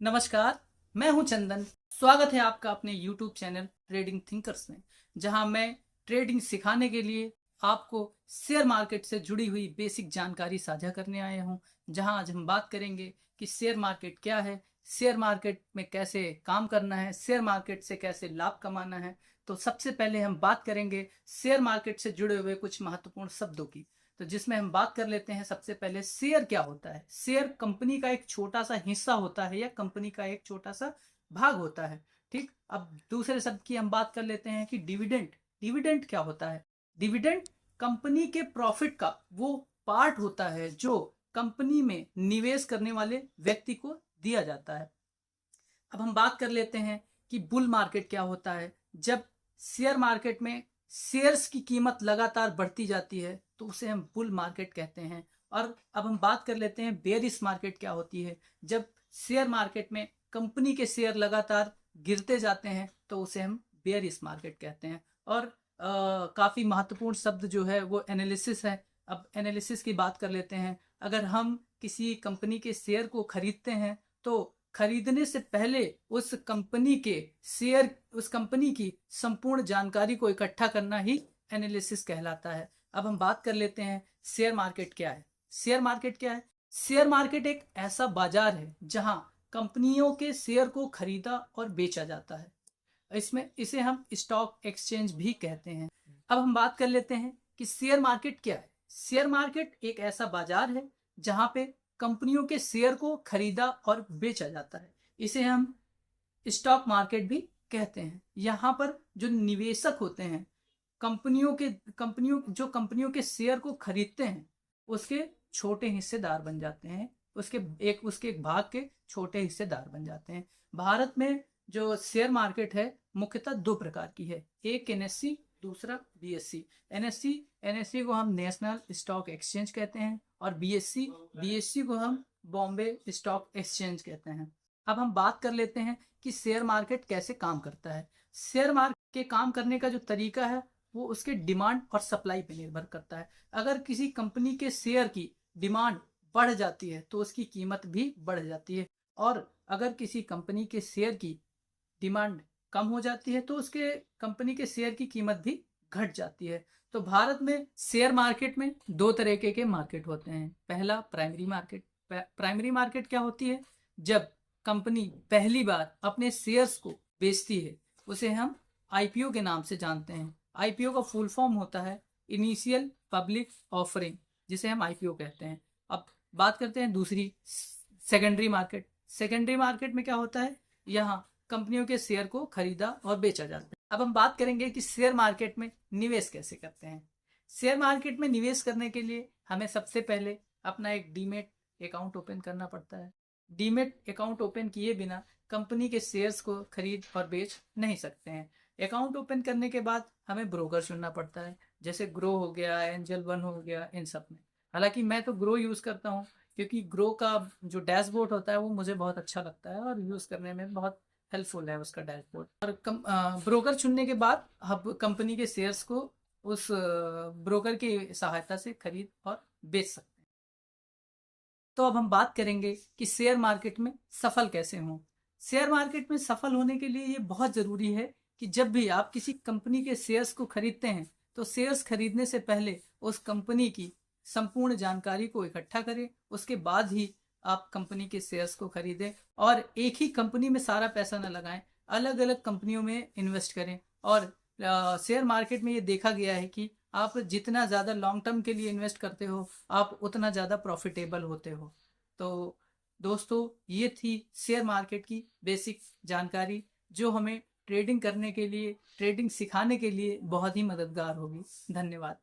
नमस्कार, मैं हूं चंदन। स्वागत है आपका अपने YouTube चैनल ट्रेडिंग थिंकर्स में, जहां मैं ट्रेडिंग सिखाने के लिए आपको शेयर मार्केट से जुड़ी हुई बेसिक जानकारी साझा करने आया हूं। जहां आज हम बात करेंगे कि शेयर मार्केट क्या है, शेयर मार्केट में कैसे काम करना है, शेयर मार्केट से कैसे लाभ कमाना है। तो सबसे पहले हम बात करेंगे शेयर मार्केट से जुड़े हुए कुछ महत्वपूर्ण शब्दों की। तो जिसमें हम बात कर लेते हैं सबसे पहले शेयर क्या होता है। शेयर कंपनी का एक छोटा सा हिस्सा होता है या कंपनी का एक छोटा सा भाग होता है। ठीक, अब दूसरे शब्द की हम बात कर लेते हैं कि डिविडेंड। डिविडेंड क्या होता है? डिविडेंड कंपनी के प्रॉफिट का वो पार्ट होता है जो कंपनी में निवेश करने वाले व्यक्ति को दिया जाता है। अब हम बात कर लेते हैं कि बुल मार्केट क्या होता है। जब शेयर मार्केट में शेयर्स की कीमत लगातार बढ़ती जाती है तो उसे हम बुल मार्केट कहते हैं। और अब हम बात कर लेते हैं बेयरिश मार्केट क्या होती है। जब शेयर मार्केट में कंपनी के शेयर लगातार गिरते जाते हैं तो उसे हम बेयरिश मार्केट कहते हैं। और काफ़ी महत्वपूर्ण शब्द जो है वो एनालिसिस है। अब एनालिसिस की बात कर लेते हैं। अगर हम किसी कंपनी के शेयर को खरीदते हैं तो खरीदने से पहले उस कंपनी के शेयर, उस कंपनी की संपूर्ण जानकारी को इकट्ठा करना ही एनालिसिस कहलाता है। अब हम बात कर लेते हैं शेयर मार्केट क्या है। शेयर मार्केट क्या है? शेयर मार्केट एक ऐसा बाजार है जहां कंपनियों के शेयर को खरीदा और बेचा जाता है। इसमें इसे हम स्टॉक एक्सचेंज भी कहते हैं। अब हम बात कर लेते हैं कि शेयर मार्केट क्या है। शेयर मार्केट एक ऐसा बाजार है जहां पे कंपनियों के शेयर को खरीदा और बेचा जाता है। इसे हम स्टॉक मार्केट भी कहते हैं। यहाँ पर जो निवेशक होते हैं, कंपनियों के शेयर को खरीदते हैं, उसके छोटे हिस्सेदार बन जाते हैं। उसके एक भाग के छोटे हिस्सेदार बन जाते हैं। भारत में जो शेयर मार्केट है मुख्यतः दो प्रकार की है, एक एनएससी, दूसरा बीएससी। एनएससी को हम नेशनल स्टॉक एक्सचेंज कहते हैं और बीएससी को हम बॉम्बे स्टॉक एक्सचेंज कहते हैं। अब हम बात कर लेते हैं कि शेयर मार्केट कैसे काम करता है। शेयर मार्केट के काम करने का जो तरीका है वो उसके डिमांड और सप्लाई पर निर्भर करता है। अगर किसी कंपनी के शेयर की डिमांड बढ़ जाती है तो उसकी कीमत भी बढ़ जाती है, और अगर किसी कंपनी के शेयर की डिमांड कम हो जाती है तो उसके कंपनी के शेयर की कीमत भी घट जाती है। तो भारत में शेयर मार्केट में दो तरीके के मार्केट होते हैं। पहला प्राइमरी मार्केट। प्राइमरी मार्केट क्या होती है? जब कंपनी पहली बार अपने शेयर्स को बेचती है, उसे हम आईपीओ के नाम से जानते हैं। आईपीओ का फुल फॉर्म होता है इनिशियल पब्लिक ऑफरिंग, जिसे हम आईपीओ कहते हैं। अब बात करते हैं दूसरी, सेकेंडरी मार्केट। सेकेंडरी मार्केट में क्या होता है? यहाँ कंपनियों के शेयर को खरीदा और बेचा जाता है। अब हम बात करेंगे कि शेयर मार्केट में निवेश कैसे करते हैं। शेयर मार्केट में निवेश करने के लिए हमें सबसे पहले अपना एक डीमेट अकाउंट ओपन करना पड़ता है। डीमेट अकाउंट ओपन किए बिना कंपनी के शेयर्स को खरीद और बेच नहीं सकते हैं। अकाउंट ओपन करने के बाद हमें ब्रोकर चुनना पड़ता है, जैसे ग्रो हो गया, एंजल वन हो गया, इन सब में। हालांकि मैं तो ग्रो यूज़ करता हूँ क्योंकि ग्रो का जो डैशबोर्ड होता है वो मुझे बहुत अच्छा लगता है और यूज़ करने में बहुत हेल्पफुल है उसका डैशबोर्ड। और ब्रोकर चुनने के बाद हम कंपनी के शेयर्स को उस ब्रोकर की सहायता से खरीद और बेच सकते हैं। तो अब हम बात करेंगे कि शेयर मार्केट में सफल कैसे हों। शेयर मार्केट में सफल होने के लिए ये बहुत ज़रूरी है कि जब भी आप किसी कंपनी के शेयर्स को खरीदते हैं तो शेयर्स खरीदने से पहले उस कंपनी की संपूर्ण जानकारी को इकट्ठा करें। उसके बाद ही आप कंपनी के शेयर्स को खरीदें और एक ही कंपनी में सारा पैसा न लगाएं, अलग अलग कंपनियों में इन्वेस्ट करें। और शेयर मार्केट में ये देखा गया है कि आप जितना ज़्यादा लॉन्ग टर्म के लिए इन्वेस्ट करते हो आप उतना ज़्यादा प्रॉफिटेबल होते हो। तो दोस्तों, ये थी शेयर मार्केट की बेसिक जानकारी जो हमें ट्रेडिंग करने के लिए, ट्रेडिंग सिखाने के लिए बहुत ही मददगार होगी। धन्यवाद।